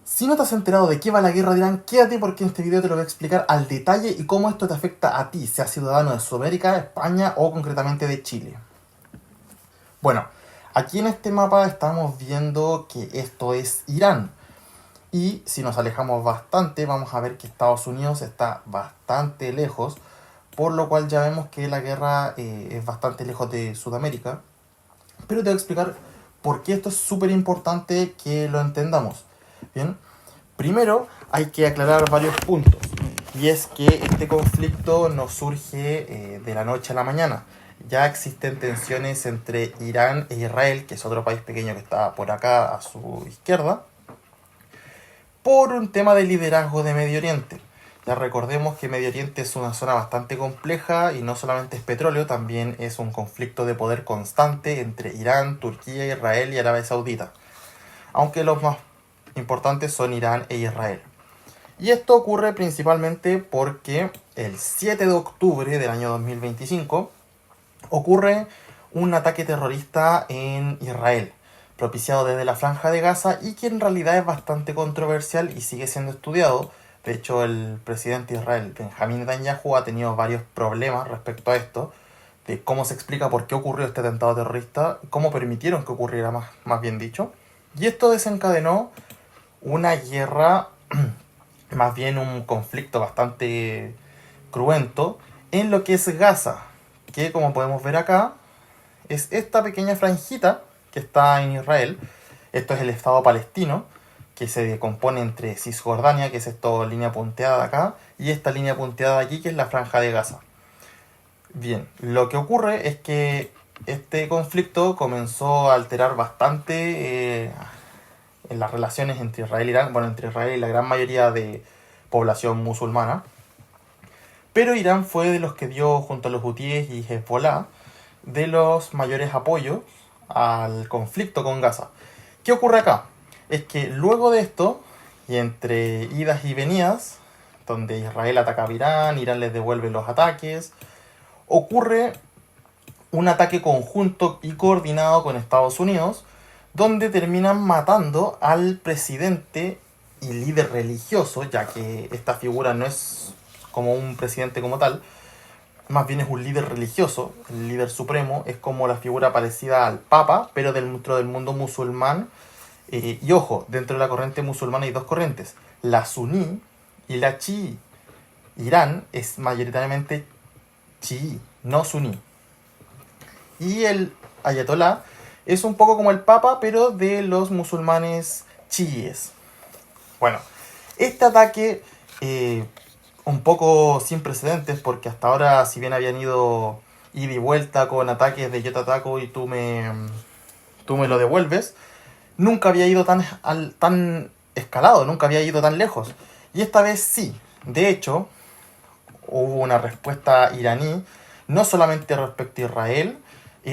Si no te has enterado de qué va la guerra de Irán, quédate porque en este video te lo voy a explicar al detalle y cómo esto te afecta a ti, seas ciudadano de Sudamérica, España o concretamente de Chile. Bueno, aquí en este mapa estamos viendo que esto es Irán. Y si nos alejamos bastante, vamos a ver que Estados Unidos está bastante lejos, por lo cual ya vemos que la guerra es bastante lejos de Sudamérica. Pero te voy a explicar por qué esto es súper importante que lo entendamos. Bien, primero hay que aclarar varios puntos. Y es que este conflicto no surge de la noche a la mañana. Ya existen tensiones entre Irán e Israel, que es otro país pequeño que está por acá a su izquierda, por un tema de liderazgo de Medio Oriente. Ya recordemos que Medio Oriente es una zona bastante compleja y no solamente es petróleo, también es un conflicto de poder constante entre Irán, Turquía, Israel y Arabia Saudita. Aunque los más importantes son Irán e Israel. Y esto ocurre principalmente porque el 7 de octubre del año 2025 ocurre un ataque terrorista en Israel, propiciado desde la Franja de Gaza y que en realidad es bastante controversial y sigue siendo estudiado. De hecho, el presidente de Israel, Benjamín Netanyahu, ha tenido varios problemas respecto a esto, de cómo se explica por qué ocurrió este atentado terrorista, cómo permitieron que ocurriera más bien dicho. Y esto desencadenó una guerra, más bien un conflicto bastante cruento, en lo que es Gaza, que como podemos ver acá, es esta pequeña franjita que está en Israel. Esto es el Estado palestino, que se compone entre Cisjordania, que es esta línea punteada de acá, y esta línea punteada de aquí, que es la franja de Gaza. Bien, lo que ocurre es que este conflicto comenzó a alterar bastante en las relaciones entre Israel y Irán, bueno, entre Israel y la gran mayoría de población musulmana. Pero Irán fue de los que dio, junto a los hutíes y Hezbollah, de los mayores apoyos al conflicto con Gaza. ¿Qué ocurre acá? Es que luego de esto, y entre idas y venidas, donde Israel ataca a Irán, Irán les devuelve los ataques, ocurre un ataque conjunto y coordinado con Estados Unidos, donde terminan matando al presidente y líder religioso, ya que esta figura no es como un presidente como tal, más bien es un líder religioso, el líder supremo, es como la figura parecida al Papa, pero dentro del mundo musulmán. Y ojo, dentro de la corriente musulmana hay dos corrientes, la suní y la chií. Irán es mayoritariamente chií, no suní. Y el ayatolá es un poco como el Papa, pero de los musulmanes chiíes. Bueno, este ataque un poco sin precedentes, porque hasta ahora, si bien habían ido ida y vuelta con ataques de yo te ataco y tú me lo devuelves, nunca había ido tan escalado, nunca había ido tan lejos. Y esta vez sí. De hecho, hubo una respuesta iraní, no solamente respecto a Israel,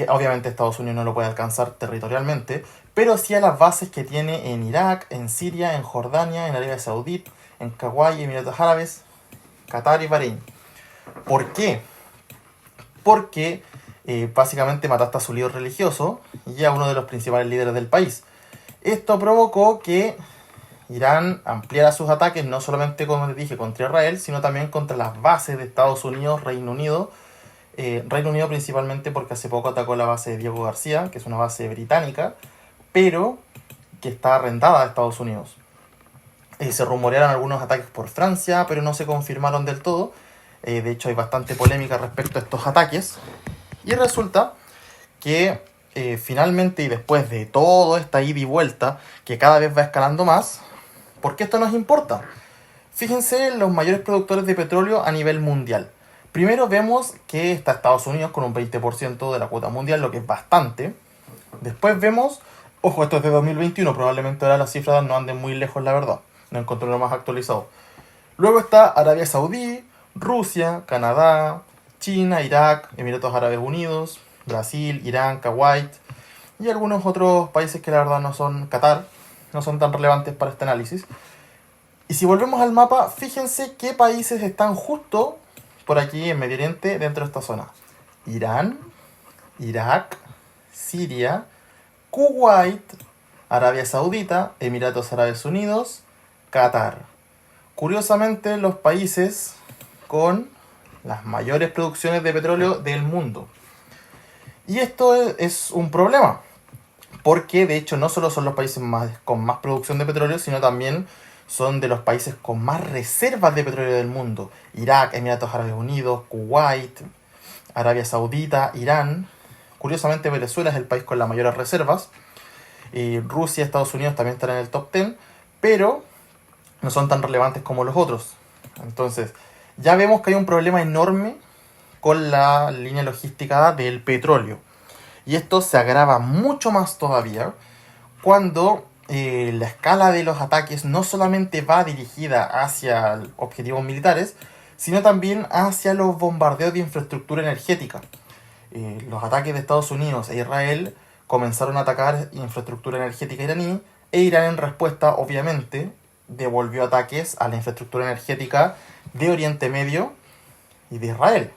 obviamente Estados Unidos no lo puede alcanzar territorialmente, pero sí a las bases que tiene en Irak, en Siria, en Jordania, en Arabia Saudita, en Kuwait, Emiratos Árabes, Qatar y Bahrein. ¿Por qué? Porque básicamente mataste a su líder religioso y a uno de los principales líderes del país. Esto provocó que Irán ampliara sus ataques no solamente, como les dije, contra Israel, sino también contra las bases de Estados Unidos, Reino Unido. Reino Unido principalmente porque hace poco atacó la base de Diego García, que es una base británica, pero que está arrendada a Estados Unidos. Se rumorearon algunos ataques por Francia, pero no se confirmaron del todo. De hecho, hay bastante polémica respecto a estos ataques. Y resulta que finalmente, y después de toda esta ida y vuelta, que cada vez va escalando más, ¿por qué esto nos importa? Fíjense en los mayores productores de petróleo a nivel mundial. Primero vemos que está Estados Unidos con un 20% de la cuota mundial, lo que es bastante. Después vemos, ojo, esto es de 2021, probablemente ahora las cifras no anden muy lejos, la verdad. No encontré lo más actualizado. Luego está Arabia Saudí, Rusia, Canadá, China, Irak, Emiratos Árabes Unidos, Brasil, Irán, Kuwait y algunos otros países que la verdad no son Qatar, no son tan relevantes para este análisis. Y si volvemos al mapa, fíjense qué países están justo por aquí en Medio Oriente dentro de esta zona. Irán, Irak, Siria, Kuwait, Arabia Saudita, Emiratos Árabes Unidos, Qatar. Curiosamente, los países con las mayores producciones de petróleo del mundo. Y esto es un problema, porque de hecho no solo son los países con más producción de petróleo, sino también son de los países con más reservas de petróleo del mundo. Irak, Emiratos Árabes Unidos, Kuwait, Arabia Saudita, Irán. Curiosamente Venezuela es el país con las mayores reservas. Rusia, Estados Unidos también están en el top 10, pero no son tan relevantes como los otros. Entonces, ya vemos que hay un problema enorme con la línea logística del petróleo. Y esto se agrava mucho más todavía cuando la escala de los ataques no solamente va dirigida hacia objetivos militares, sino también hacia los bombardeos de infraestructura energética. Los ataques de Estados Unidos e Israel comenzaron a atacar infraestructura energética iraní, e Irán en respuesta, obviamente, devolvió ataques a la infraestructura energética de Oriente Medio y de Israel.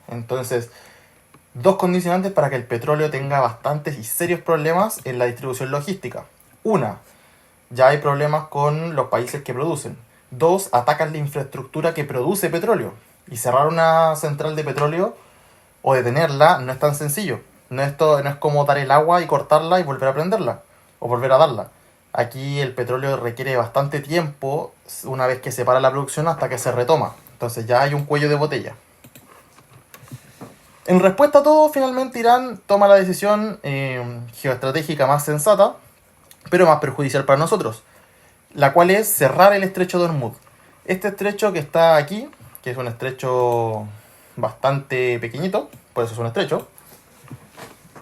Entonces, dos condicionantes para que el petróleo tenga bastantes y serios problemas en la distribución logística. Una, ya hay problemas con los países que producen. Dos, atacan la infraestructura que produce petróleo. Y cerrar una central de petróleo o detenerla no es tan sencillo. No es como dar el agua y cortarla y volver a prenderla. O volver a darla. Aquí el petróleo requiere bastante tiempo una vez que se para la producción hasta que se retoma. Entonces ya hay un cuello de botella. En respuesta a todo, finalmente Irán toma la decisión geoestratégica más sensata, pero más perjudicial para nosotros, la cual es cerrar el estrecho de Hormuz. Este estrecho que está aquí, que es un estrecho bastante pequeñito, por eso es un estrecho,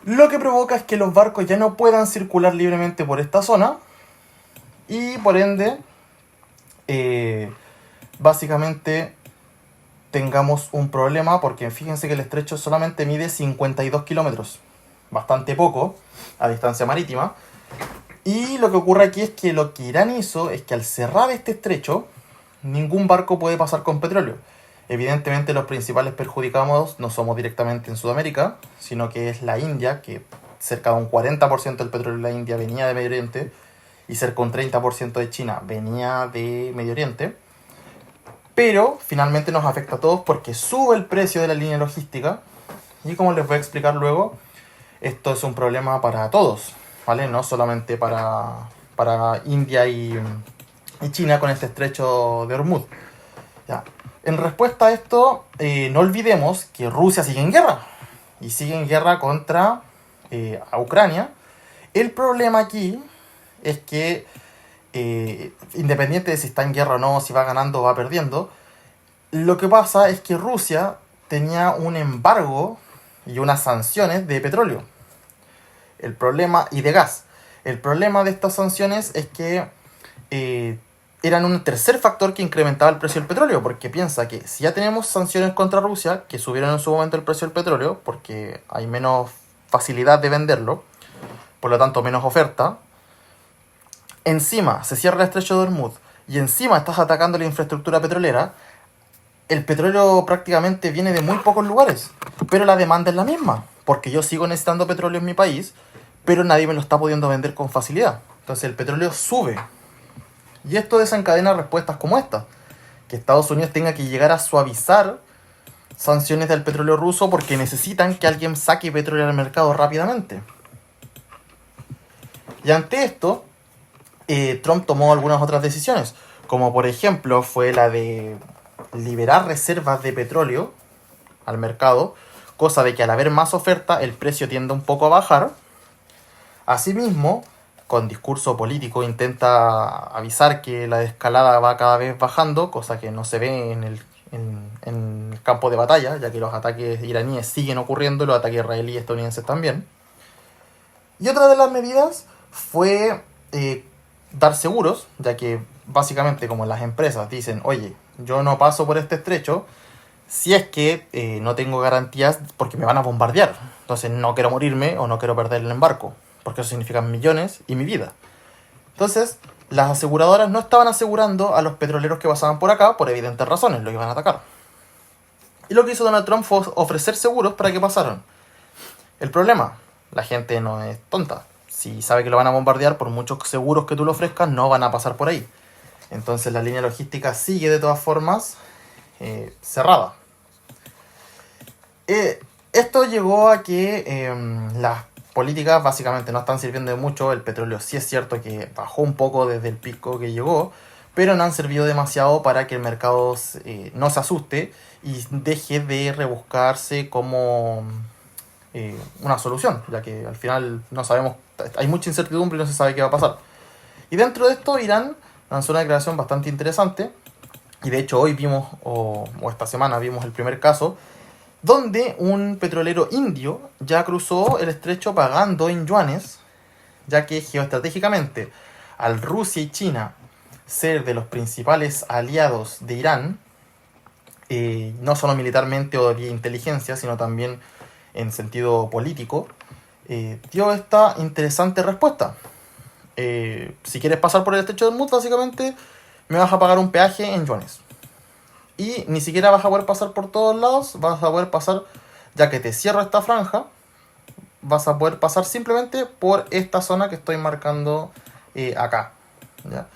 lo que provoca es que los barcos ya no puedan circular libremente por esta zona y por ende, básicamente tengamos un problema, porque fíjense que el estrecho solamente mide 52 kilómetros, bastante poco a distancia marítima. Y lo que ocurre aquí es que lo que Irán hizo es que al cerrar este estrecho, ningún barco puede pasar con petróleo. Evidentemente los principales perjudicados no somos directamente en Sudamérica, sino que es la India, que cerca de un 40% del petróleo de la India venía de Medio Oriente, y cerca de un 30% de China venía de Medio Oriente. Pero finalmente nos afecta a todos porque sube el precio de la línea logística. Y como les voy a explicar luego, esto es un problema para todos, ¿vale? No solamente para India y China con este estrecho de Hormuz. Ya. En respuesta a esto, no olvidemos que Rusia sigue en guerra. Y sigue en guerra contra a Ucrania. El problema aquí es que independiente de si está en guerra o no, si va ganando o va perdiendo, lo que pasa es que Rusia tenía un embargo y unas sanciones de petróleo. El problema, y de gas. El problema de estas sanciones es que eran un tercer factor que incrementaba el precio del petróleo, porque piensa que si ya tenemos sanciones contra Rusia, que subieron en su momento el precio del petróleo, porque hay menos facilidad de venderlo, por lo tanto menos oferta, encima se cierra el estrecho de Hormuz y encima estás atacando la infraestructura petrolera, el petróleo prácticamente viene de muy pocos lugares, pero la demanda es la misma, porque yo sigo necesitando petróleo en mi país, pero nadie me lo está pudiendo vender con facilidad. Entonces el petróleo sube. Y esto desencadena respuestas como esta, que Estados Unidos tenga que llegar a suavizar sanciones del petróleo ruso porque necesitan que alguien saque petróleo al mercado rápidamente. Y ante esto, Trump tomó algunas otras decisiones, como por ejemplo fue la de liberar reservas de petróleo al mercado, cosa de que al haber más oferta el precio tiende un poco a bajar. Asimismo, con discurso político intenta avisar que la escalada va cada vez bajando, cosa que no se ve en el campo de batalla, ya que los ataques iraníes siguen ocurriendo y los ataques israelíes y estadounidenses también. Y otra de las medidas fue dar seguros, ya que básicamente como las empresas dicen, oye, yo no paso por este estrecho si es que no tengo garantías porque me van a bombardear. Entonces no quiero morirme o no quiero perder el embarco, porque eso significa millones y mi vida. Entonces, las aseguradoras no estaban asegurando a los petroleros que pasaban por acá por evidentes razones, lo iban a atacar. Y lo que hizo Donald Trump fue ofrecer seguros para que pasaran. El problema, la gente no es tonta. Si sabe que lo van a bombardear, por muchos seguros que tú le ofrezcas, no van a pasar por ahí. Entonces la línea logística sigue de todas formas cerrada. Esto llegó a que las políticas básicamente no están sirviendo de mucho. El petróleo sí es cierto que bajó un poco desde el pico que llegó, pero no han servido demasiado para que el mercado no se asuste y deje de rebuscarse como una solución, ya que al final no sabemos, hay mucha incertidumbre y no se sabe qué va a pasar. Y dentro de esto, Irán lanzó una declaración bastante interesante, y de hecho hoy vimos, o esta semana vimos el primer caso, donde un petrolero indio ya cruzó el estrecho pagando en yuanes, ya que geoestratégicamente, al Rusia y China ser de los principales aliados de Irán, no solo militarmente o vía inteligencia, sino también en sentido político, dio esta interesante respuesta. Si quieres pasar por el estrecho de Hormuz, básicamente me vas a pagar un peaje en yuanes. Y ni siquiera vas a poder pasar por todos lados, vas a poder pasar, ya que te cierro esta franja, vas a poder pasar simplemente por esta zona que estoy marcando acá, ¿ya?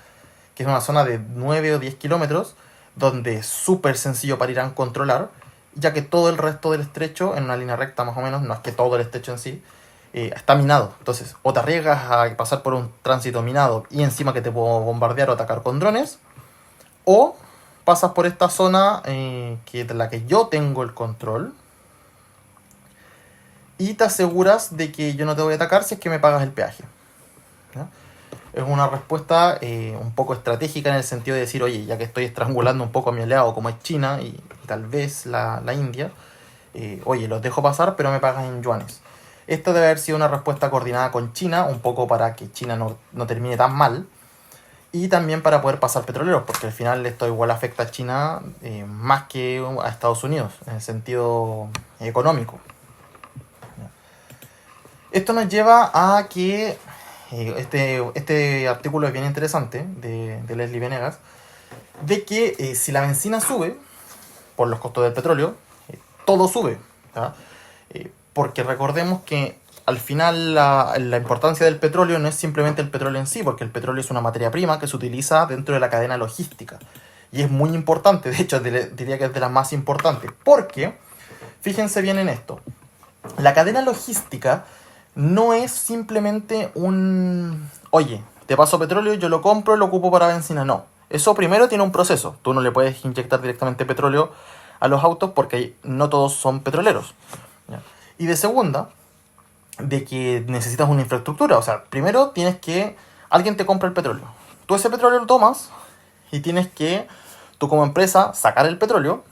Que es una zona de 9 o 10 kilómetros, donde es súper sencillo para Irán controlar, ya que todo el resto del estrecho, en una línea recta más o menos, no es que todo el estrecho en sí, está minado. Entonces, o te arriesgas a pasar por un tránsito minado y encima que te puedo bombardear o atacar con drones, o pasas por esta zona de la que yo tengo el control y te aseguras de que yo no te voy a atacar si es que me pagas el peaje, ¿ya? Es una respuesta un poco estratégica en el sentido de decir, oye, ya que estoy estrangulando un poco a mi aliado como es China y tal vez la India, oye, los dejo pasar pero me pagan en yuanes. Esto debe haber sido una respuesta coordinada con China, un poco para que China no termine tan mal, y también para poder pasar petroleros, porque al final esto igual afecta a China más que a Estados Unidos, en el sentido económico. Esto nos lleva a que este artículo es bien interesante, de Leslie Venegas, de que si la benzina sube, por los costos del petróleo, todo sube, ¿ya? Porque recordemos que al final la importancia del petróleo no es simplemente el petróleo en sí, porque el petróleo es una materia prima que se utiliza dentro de la cadena logística. Y es muy importante, de hecho diría que es de las más importantes, porque, fíjense bien en esto, la cadena logística no es simplemente oye, te paso petróleo, yo lo compro, lo ocupo para benzina, no. Eso primero tiene un proceso, tú no le puedes inyectar directamente petróleo a los autos porque no todos son petroleros, ¿ya? Y de segunda, de que necesitas una infraestructura. O sea, primero tienes que... Alguien te compra el petróleo. Tú ese petróleo lo tomas y tienes que, tú como empresa, sacar el petróleo,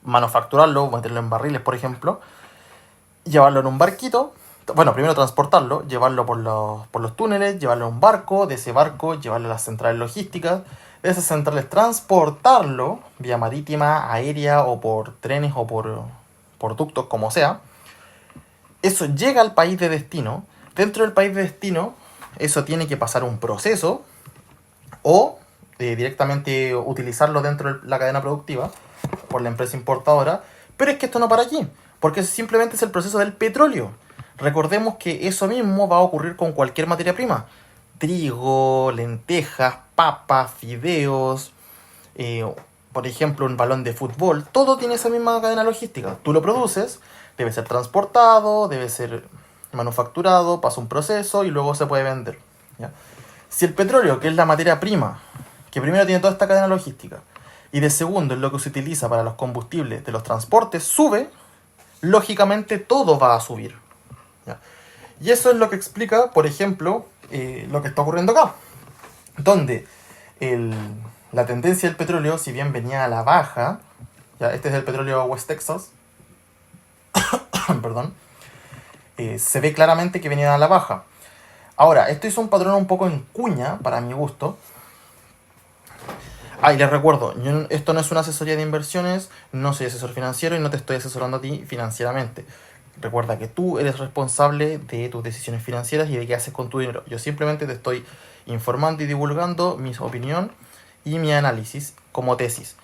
manufacturarlo, meterlo en barriles, por ejemplo, llevarlo en un barquito. Bueno, primero transportarlo, llevarlo por los túneles, llevarlo a un barco, de ese barco llevarlo a las centrales logísticas, de esas centrales transportarlo vía marítima, aérea o por trenes o por ductos, como sea. Eso llega al país de destino. Dentro del país de destino, eso tiene que pasar un proceso o directamente utilizarlo dentro de la cadena productiva por la empresa importadora. Pero es que esto no para aquí, porque simplemente es el proceso del petróleo. Recordemos que eso mismo va a ocurrir con cualquier materia prima. Trigo, lentejas, papas, fideos, por ejemplo, un balón de fútbol. Todo tiene esa misma cadena logística. Tú lo produces, debe ser transportado, debe ser manufacturado, pasa un proceso y luego se puede vender, ¿ya? Si el petróleo, que es la materia prima, que primero tiene toda esta cadena logística, y de segundo es lo que se utiliza para los combustibles de los transportes, sube, lógicamente todo va a subir, ¿ya? Y eso es lo que explica, por ejemplo, lo que está ocurriendo acá, donde la tendencia del petróleo, si bien venía a la baja, ¿ya? Este es el petróleo West Texas, perdón, se ve claramente que venía a la baja. Ahora, esto hizo un patrón un poco en cuña, para mi gusto. Y les recuerdo, esto no es una asesoría de inversiones, no soy asesor financiero y no te estoy asesorando a ti financieramente. Recuerda que tú eres responsable de tus decisiones financieras y de qué haces con tu dinero. Yo simplemente te estoy informando y divulgando mi opinión y mi análisis como tesis.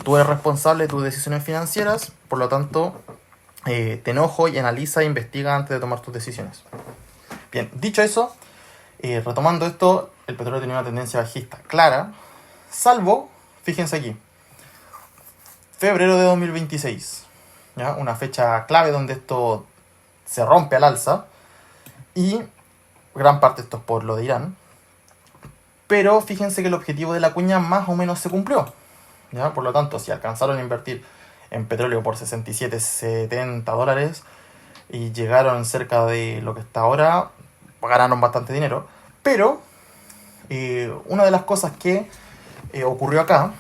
Tú eres responsable de tus decisiones financieras, por lo tanto, te enojo y analiza e investiga antes de tomar tus decisiones. Bien, dicho eso, retomando esto, el petróleo tenía una tendencia bajista clara, Salvo, fíjense aquí, febrero de 2026, ¿ya? Una fecha clave donde esto se rompe al alza y gran parte de esto es por lo de Irán. Pero fíjense que el objetivo de la cuña más o menos se cumplió, ¿ya? Por lo tanto, si alcanzaron a invertir en petróleo por 67, 70 dólares y llegaron cerca de lo que está ahora, ganaron bastante dinero. Pero una de las cosas que ocurrió acá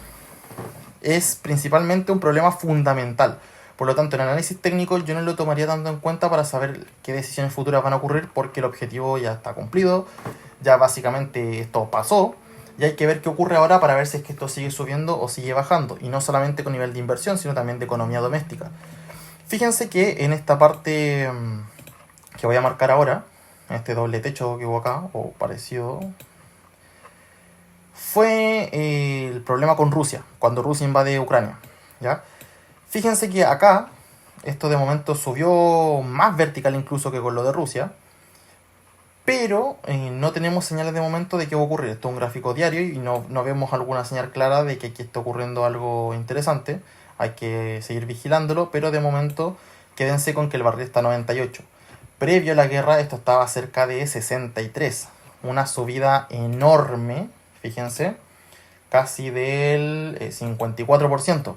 es principalmente un problema fundamental. Por lo tanto, el análisis técnico yo no lo tomaría tanto en cuenta para saber qué decisiones futuras van a ocurrir, porque el objetivo ya está cumplido, ya básicamente esto pasó, y hay que ver qué ocurre ahora para ver si es que esto sigue subiendo o sigue bajando, y no solamente con nivel de inversión, sino también de economía doméstica. Fíjense que en esta parte que voy a marcar ahora, en este doble techo que hubo acá, o parecido, fue el problema con Rusia, cuando Rusia invade Ucrania, ¿ya? Fíjense que acá, esto de momento subió más vertical incluso que con lo de Rusia, pero no tenemos señales de momento de qué va a ocurrir. Esto es un gráfico diario y no vemos alguna señal clara de que aquí está ocurriendo algo interesante. Hay que seguir vigilándolo, pero de momento quédense con que el barril está a 98. Previo a la guerra esto estaba cerca de 63. Una subida enorme, fíjense, casi del 54%.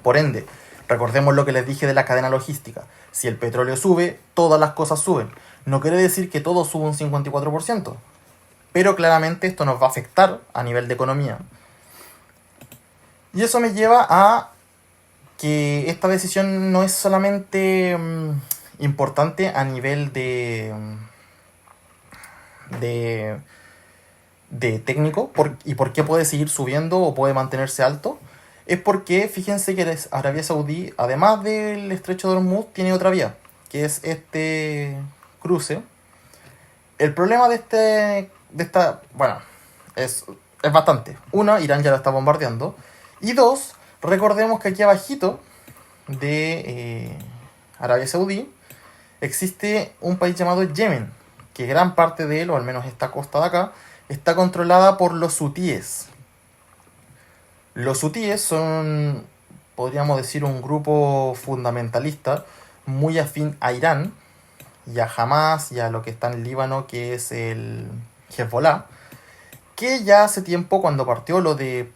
Por ende, recordemos lo que les dije de la cadena logística. Si el petróleo sube, todas las cosas suben. No quiere decir que todo suba un 54%, pero claramente esto nos va a afectar a nivel de economía. Y eso me lleva a que esta decisión no es solamente importante a nivel de técnico y por qué puede seguir subiendo o puede mantenerse alto. Es porque fíjense que Arabia Saudí, además del estrecho de Hormuz, tiene otra vía, que es este cruce. El problema bueno, es bastante. Uno, Irán ya lo está bombardeando. Y dos, recordemos que aquí abajito de Arabia Saudí existe un país llamado Yemen, que gran parte de él, o al menos esta costa de acá, está controlada por los hutíes. Los hutíes son, podríamos decir, un grupo fundamentalista muy afín a Irán y a Hamas y a lo que está en Líbano, que es el Hezbollah, que ya hace tiempo, cuando partió lo de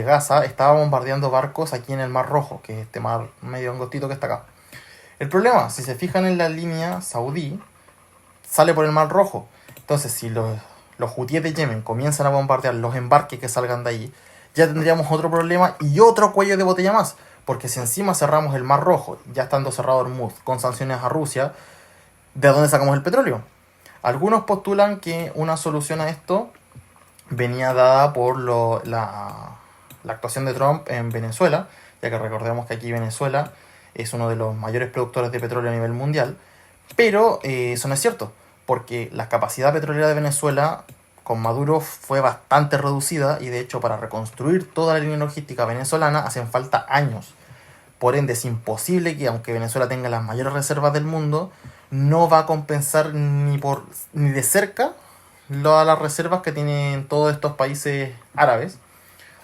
Gaza, estaba bombardeando barcos aquí en el Mar Rojo, que es este mar medio angostito que está acá. El problema, si se fijan en la línea saudí, sale por el Mar Rojo. Entonces, si los hutíes de Yemen comienzan a bombardear los embarques que salgan de ahí, ya tendríamos otro problema y otro cuello de botella más. Porque si encima cerramos el Mar Rojo, ya estando cerrado Hormuz, con sanciones a Rusia, ¿de dónde sacamos el petróleo? Algunos postulan que una solución a esto venía dada por la actuación de Trump en Venezuela, ya que recordemos que aquí Venezuela es uno de los mayores productores de petróleo a nivel mundial, pero eso no es cierto, porque la capacidad petrolera de Venezuela con Maduro fue bastante reducida y de hecho para reconstruir toda la línea logística venezolana hacen falta años. Por ende es imposible que, aunque Venezuela tenga las mayores reservas del mundo, no va a compensar ni de cerca las reservas que tienen todos estos países árabes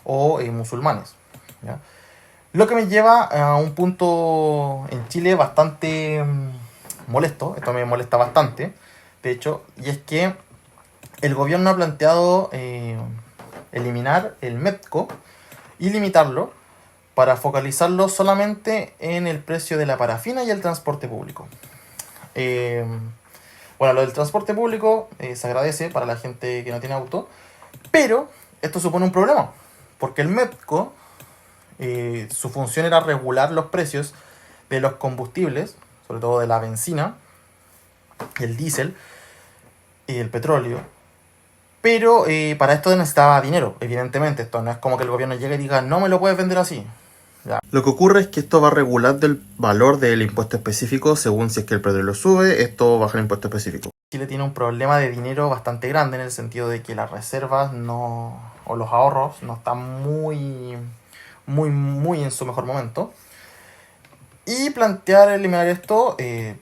o musulmanes, ¿ya? Lo que me lleva a un punto en Chile bastante molesto, esto me molesta bastante, de hecho, y es que el gobierno ha planteado eliminar el MEPCO y limitarlo para focalizarlo solamente en el precio de la parafina y el transporte público. Bueno, lo del transporte público se agradece para la gente que no tiene auto, pero esto supone un problema, porque el MEPCO, su función era regular los precios de los combustibles, sobre todo de la benzina, el diésel y el petróleo, pero para esto necesitaba dinero, evidentemente. Esto no es como que el gobierno llegue y diga, no me lo puedes vender así. Ya. Lo que ocurre es que esto va a regular del valor del impuesto específico según si es que el petróleo sube, esto baja el impuesto específico. Chile tiene un problema de dinero bastante grande en el sentido de que las reservas o los ahorros no están muy en su mejor momento. Y plantear eliminar esto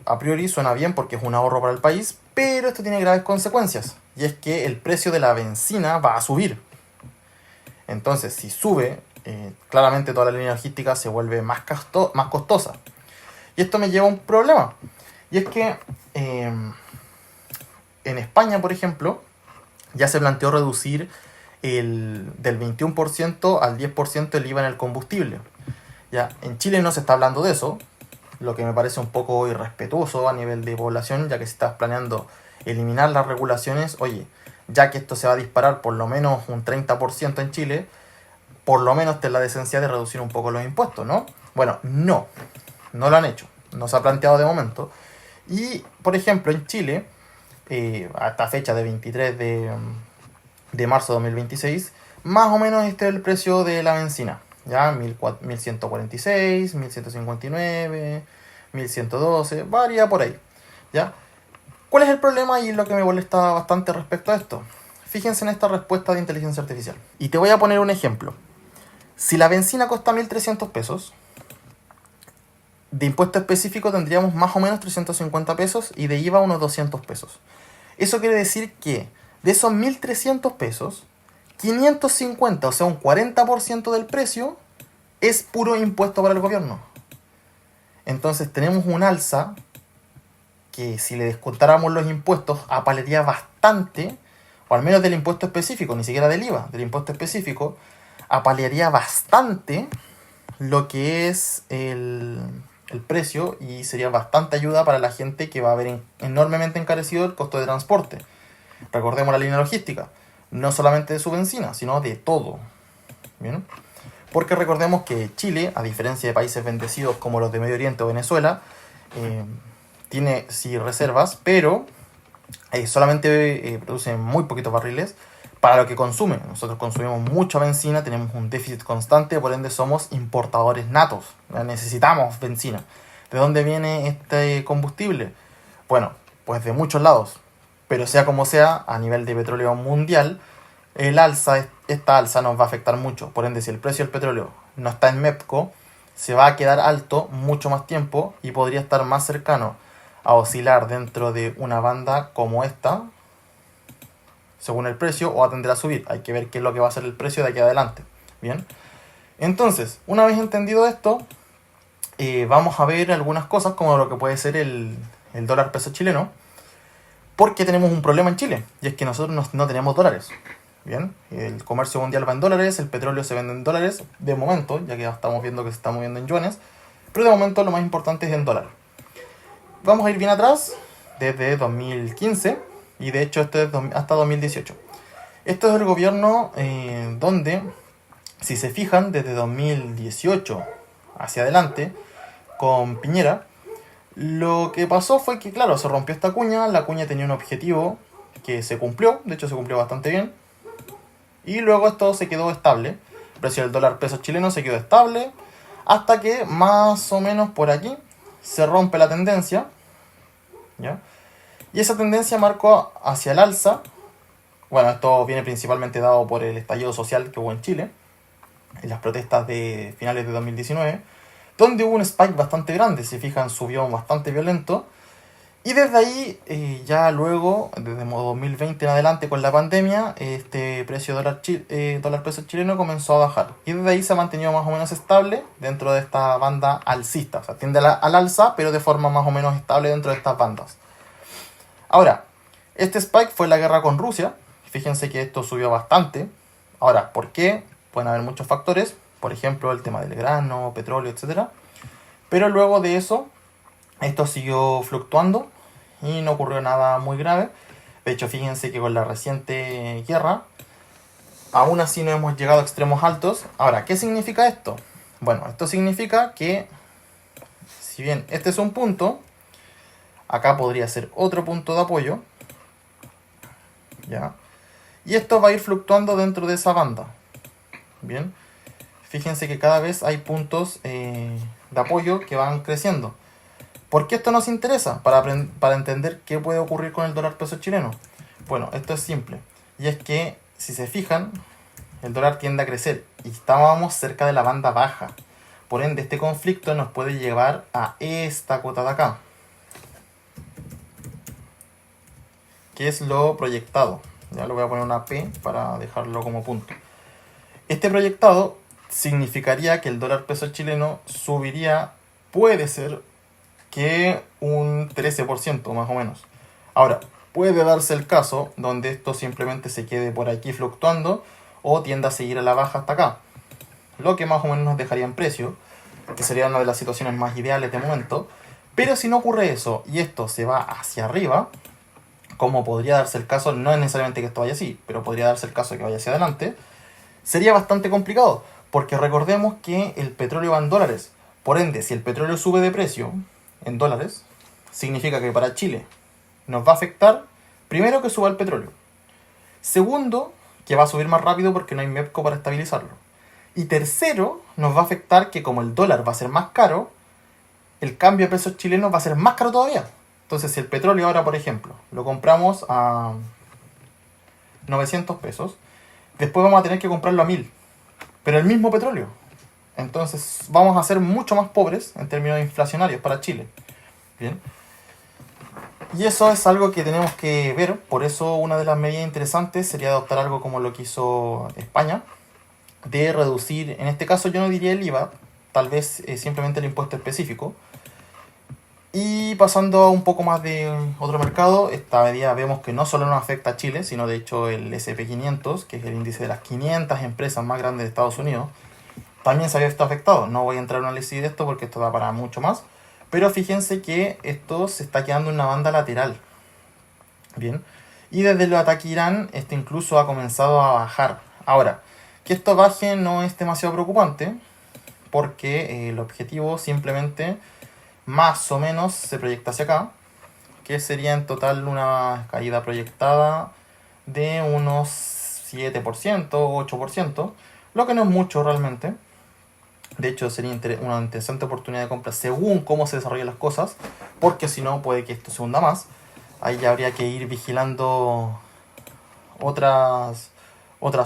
a priori suena bien porque es un ahorro para el país, pero esto tiene graves consecuencias. Y es que el precio de la benzina va a subir. Entonces, si sube, claramente toda la línea logística se vuelve más costosa. Y esto me lleva a un problema. Y es que en España, por ejemplo, ya se planteó reducir del 21% al 10% el IVA en el combustible. Ya, en Chile no se está hablando de eso, lo que me parece un poco irrespetuoso a nivel de población, ya que si estás planeando eliminar las regulaciones, oye, ya que esto se va a disparar por lo menos un 30% en Chile, por lo menos ten la decencia de reducir un poco los impuestos, ¿no? Bueno, no lo han hecho, no se ha planteado de momento. Y, por ejemplo, en Chile, hasta fecha de 23 de marzo de 2026, más o menos este es el precio de la benzina. Ya, 1146, 1159, 1112, varía por ahí. ¿Ya? ¿Cuál es el problema y lo que me molesta bastante respecto a esto? Fíjense en esta respuesta de inteligencia artificial. Y te voy a poner un ejemplo. Si la benzina cuesta 1300 pesos, de impuesto específico tendríamos más o menos 350 pesos y de IVA unos 200 pesos. Eso quiere decir que de esos 1300 pesos, 550, o sea un 40% del precio, es puro impuesto para el gobierno. Entonces tenemos un alza que si le descontáramos los impuestos apalearía bastante, o al menos del impuesto específico, ni siquiera del IVA, del impuesto específico, apalearía bastante lo que es el precio y sería bastante ayuda para la gente que va a ver enormemente encarecido el costo de transporte. Recordemos la línea logística, no solamente de su benzina, sino de todo. ¿Bien? Porque recordemos que Chile, a diferencia de países bendecidos como los de Medio Oriente o Venezuela, tiene sí reservas, pero solamente produce muy poquitos barriles para lo que consume. Nosotros consumimos mucha benzina, tenemos un déficit constante, por ende somos importadores natos. Necesitamos benzina. ¿De dónde viene este combustible? Bueno, pues de muchos lados. Pero sea como sea, a nivel de petróleo mundial, esta alza nos va a afectar mucho. Por ende, si el precio del petróleo no está en MEPCO, se va a quedar alto mucho más tiempo y podría estar más cercano a oscilar dentro de una banda como esta, según el precio, o a tender a subir. Hay que ver qué es lo que va a ser el precio de aquí adelante. Bien. Entonces, una vez entendido esto, vamos a ver algunas cosas como lo que puede ser el dólar peso chileno. Porque tenemos un problema en Chile, y es que nosotros no tenemos dólares. Bien, el comercio mundial va en dólares, el petróleo se vende en dólares, de momento, ya que estamos viendo que se está moviendo en yuanes, pero de momento lo más importante es en dólar. Vamos a ir bien atrás, desde 2015, y de hecho este es hasta 2018. Esto es el gobierno donde, si se fijan, desde 2018 hacia adelante, con Piñera, lo que pasó fue que, claro, se rompió esta cuña, la cuña tenía un objetivo que se cumplió, de hecho se cumplió bastante bien, y luego esto se quedó estable, el precio del dólar peso chileno se quedó estable, hasta que más o menos por aquí se rompe la tendencia, ¿ya? Y esa tendencia marcó hacia el alza. Bueno, esto viene principalmente dado por el estallido social que hubo en Chile, en las protestas de finales de 2019, donde hubo un spike bastante grande, si fijan, subió bastante violento. Y desde ahí, ya luego, desde 2020 en adelante con la pandemia, este precio dólar peso chileno comenzó a bajar. Y desde ahí se ha mantenido más o menos estable dentro de esta banda alcista. O sea, tiende al alza, pero de forma más o menos estable dentro de estas bandas. Ahora, este spike fue la guerra con Rusia. Fíjense que esto subió bastante. Ahora, ¿por qué? Pueden haber muchos factores. Por ejemplo, el tema del grano, petróleo, etc. Pero luego de eso, esto siguió fluctuando y no ocurrió nada muy grave. De hecho, fíjense que con la reciente guerra, aún así no hemos llegado a extremos altos. Ahora, ¿qué significa esto? Bueno, esto significa que, si bien este es un punto, acá podría ser otro punto de apoyo, ¿ya? Y esto va a ir fluctuando dentro de esa banda. Bien, fíjense que cada vez hay puntos de apoyo que van creciendo. ¿Por qué esto nos interesa? Para entender qué puede ocurrir con el dólar peso chileno. Bueno, esto es simple. Y es que, si se fijan, el dólar tiende a crecer. Y estábamos cerca de la banda baja. Por ende, este conflicto nos puede llevar a esta cuota de acá, que es lo proyectado. Ya lo voy a poner una P para dejarlo como punto. Este proyectado significaría que el dólar peso chileno subiría, puede ser que un 13% más o menos. Ahora, puede darse el caso donde esto simplemente se quede por aquí fluctuando o tienda a seguir a la baja hasta acá, lo que más o menos nos dejaría en precio, que sería una de las situaciones más ideales de momento. Pero si no ocurre eso y esto se va hacia arriba, como podría darse el caso, no es necesariamente que esto vaya así, pero podría darse el caso de que vaya hacia adelante, sería bastante complicado, porque recordemos que el petróleo va en dólares. Por ende, si el petróleo sube de precio en dólares, significa que para Chile nos va a afectar, primero, que suba el petróleo. Segundo, que va a subir más rápido porque no hay MEPCO para estabilizarlo. Y tercero, nos va a afectar que como el dólar va a ser más caro, el cambio de pesos chilenos va a ser más caro todavía. Entonces, si el petróleo ahora, por ejemplo, lo compramos a 900 pesos, después vamos a tener que comprarlo a 1000. Pero el mismo petróleo. Entonces, vamos a ser mucho más pobres en términos inflacionarios para Chile. Bien. Y eso es algo que tenemos que ver. Por eso, una de las medidas interesantes sería adoptar algo como lo que hizo España, de reducir, en este caso yo no diría el IVA, tal vez simplemente el impuesto específico. Y pasando a un poco más de otro mercado, esta medida vemos que no solo nos afecta a Chile, sino de hecho el SP500, que es el índice de las 500 empresas más grandes de Estados Unidos, también se había visto afectado. No voy a entrar en un análisis de esto porque esto da para mucho más, pero fíjense que esto se está quedando en una banda lateral. Bien, y desde el ataque Irán, este incluso ha comenzado a bajar. Ahora, que esto baje no es demasiado preocupante, porque el objetivo simplemente más o menos se proyecta hacia acá, que sería en total una caída proyectada de unos 7% o 8%, lo que no es mucho realmente. De hecho, sería una interesante oportunidad de compra según cómo se desarrollan las cosas, porque si no puede que esto se hunda más. Ahí ya habría que ir vigilando otras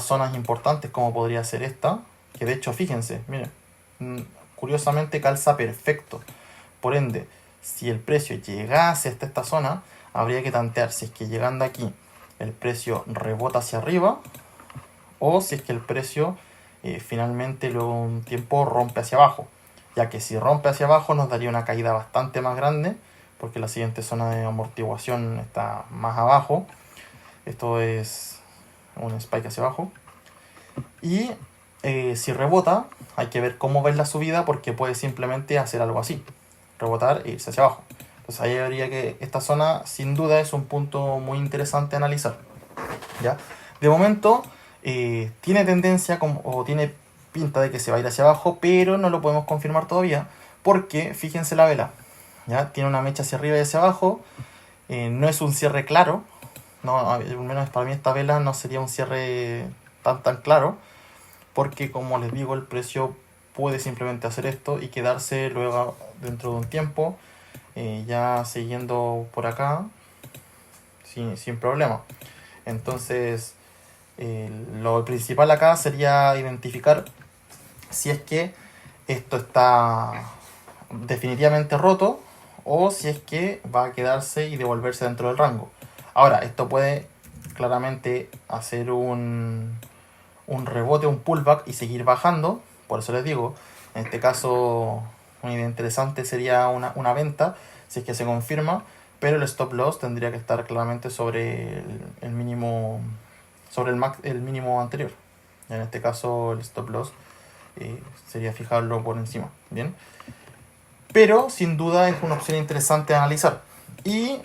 zonas importantes, como podría ser esta, que de hecho, fíjense, miren, curiosamente calza perfecto. Por ende, si el precio llegase hasta esta zona, habría que tantear si es que llegando aquí el precio rebota hacia arriba o si es que el precio finalmente luego de un tiempo rompe hacia abajo. Ya que si rompe hacia abajo nos daría una caída bastante más grande, porque la siguiente zona de amortiguación está más abajo. Esto es un spike hacia abajo. Y si rebota, hay que ver cómo va la subida, porque puede simplemente hacer algo así, rebotar e irse hacia abajo. Entonces ahí habría que, esta zona sin duda es un punto muy interesante a analizar. ¿Ya? De momento tiene tendencia o tiene pinta de que se va a ir hacia abajo, pero no lo podemos confirmar todavía, porque fíjense la vela, ¿ya? Tiene una mecha hacia arriba y hacia abajo, no es un cierre claro, no, al menos para mí esta vela no sería un cierre tan claro, porque como les digo, el precio puede simplemente hacer esto y quedarse luego dentro de un tiempo ya siguiendo por acá sin problema. Entonces lo principal acá sería identificar si es que esto está definitivamente roto o si es que va a quedarse y devolverse dentro del rango. Ahora, esto puede claramente hacer un rebote, un pullback y seguir bajando. Por eso les digo, en este caso una idea interesante sería una venta si es que se confirma, pero el stop loss tendría que estar claramente sobre el mínimo, sobre el mínimo anterior. En este caso el stop loss sería fijarlo por encima. Bien, pero sin duda es una opción interesante a analizar. Y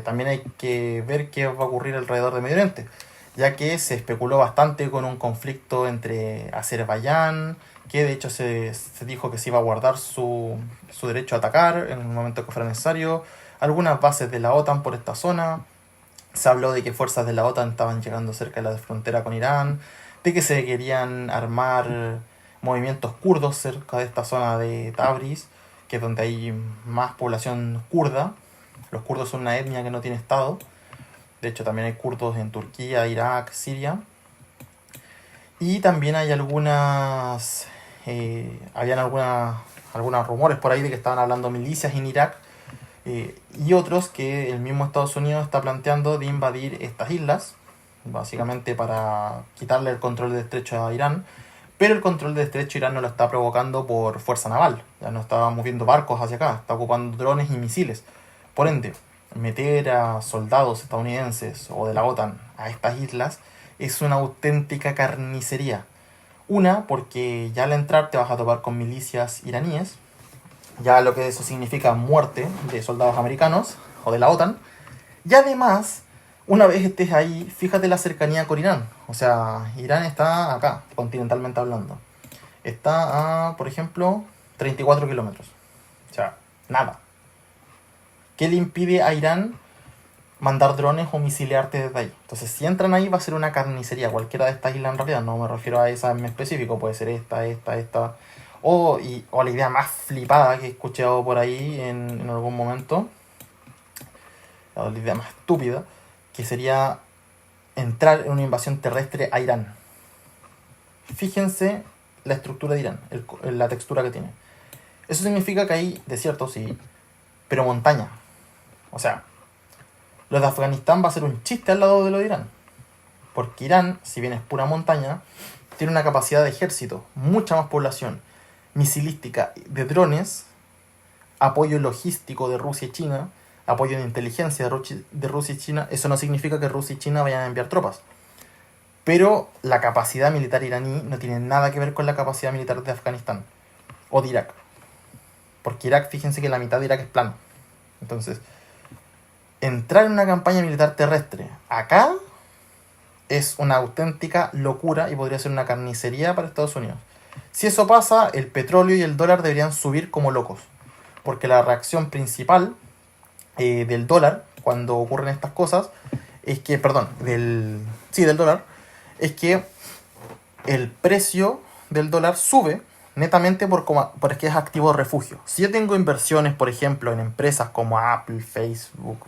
también hay que ver qué va a ocurrir alrededor de Medio Oriente, ya que se especuló bastante con un conflicto entre Azerbaiyán, que de hecho se dijo que se iba a guardar su derecho a atacar en el momento que fuera necesario, algunas bases de la OTAN por esta zona. Se habló de que fuerzas de la OTAN estaban llegando cerca de la frontera con Irán, de que se querían armar movimientos kurdos cerca de esta zona de Tabriz, que es donde hay más población kurda. Los kurdos son una etnia que no tiene estado. De hecho, también hay kurdos en Turquía, Irak, Siria. Y también hay habían algunos rumores por ahí de que estaban hablando milicias en Irak, y otros que el mismo Estados Unidos está planteando de invadir estas islas, básicamente para quitarle el control del estrecho a Irán, pero el control del estrecho Irán no lo está provocando por fuerza naval, ya no está moviendo barcos hacia acá, está ocupando drones y misiles. Por ende, meter a soldados estadounidenses o de la OTAN a estas islas es una auténtica carnicería. Una, porque ya al entrar te vas a topar con milicias iraníes, ya lo que eso significa muerte de soldados americanos o de la OTAN. Y además, una vez estés ahí, fíjate la cercanía con Irán. O sea, Irán está acá, continentalmente hablando. Está a, por ejemplo, 34 kilómetros. O sea, nada. ¿Qué le impide a Irán mandar drones o misilearte desde ahí? Entonces, si entran ahí, va a ser una carnicería. Cualquiera de estas islas, en realidad, no me refiero a esa en específico. Puede ser esta. O la idea más flipada que he escuchado por ahí en algún momento. La idea más estúpida, que sería entrar en una invasión terrestre a Irán. Fíjense la estructura de Irán, la textura que tiene. Eso significa que hay desierto, sí, pero montaña. O sea, lo de Afganistán va a ser un chiste al lado de lo de Irán. Porque Irán, si bien es pura montaña, tiene una capacidad de ejército, mucha más población, misilística, de drones, apoyo logístico de Rusia y China, apoyo de inteligencia de Rusia y China. Eso no significa que Rusia y China vayan a enviar tropas. Pero la capacidad militar iraní no tiene nada que ver con la capacidad militar de Afganistán o de Irak. Porque Irak, fíjense que la mitad de Irak es plano. Entonces, entrar en una campaña militar terrestre acá es una auténtica locura y podría ser una carnicería para Estados Unidos. Si eso pasa, el petróleo y el dólar deberían subir como locos. Porque la reacción principal del dólar cuando ocurren estas cosas es que, del dólar, es que el precio del dólar sube netamente porque es activo de refugio. Si yo tengo inversiones, por ejemplo, en empresas como Apple, Facebook,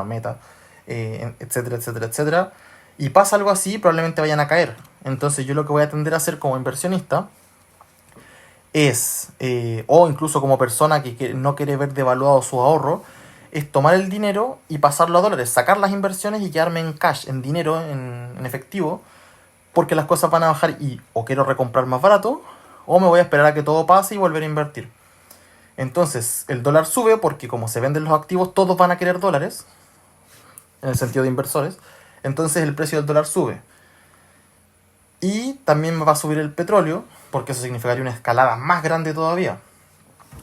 Meta, etcétera, y pasa algo así, probablemente vayan a caer. Entonces yo lo que voy a tender a hacer como inversionista es, o incluso como persona que no quiere ver devaluado su ahorro, es tomar el dinero y pasarlo a dólares, sacar las inversiones y quedarme en cash, en dinero, en efectivo, porque las cosas van a bajar y o quiero recomprar más barato, o me voy a esperar a que todo pase y volver a invertir. Entonces, el dólar sube porque como se venden los activos, todos van a querer dólares, en el sentido de inversores. Entonces el precio del dólar sube. Y también va a subir el petróleo, porque eso significaría una escalada más grande todavía.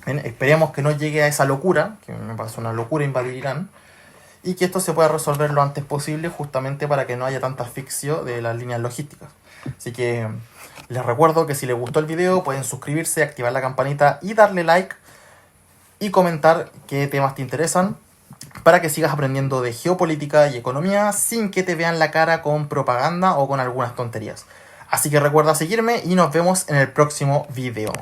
Esperemos que no llegue a esa locura, que me parece una locura invadir Irán, y que esto se pueda resolver lo antes posible, justamente para que no haya tanta asfixio de las líneas logísticas. Así que les recuerdo que si les gustó el video pueden suscribirse, activar la campanita y darle like y comentar qué temas te interesan para que sigas aprendiendo de geopolítica y economía sin que te vean la cara con propaganda o con algunas tonterías. Así que recuerda seguirme y nos vemos en el próximo video.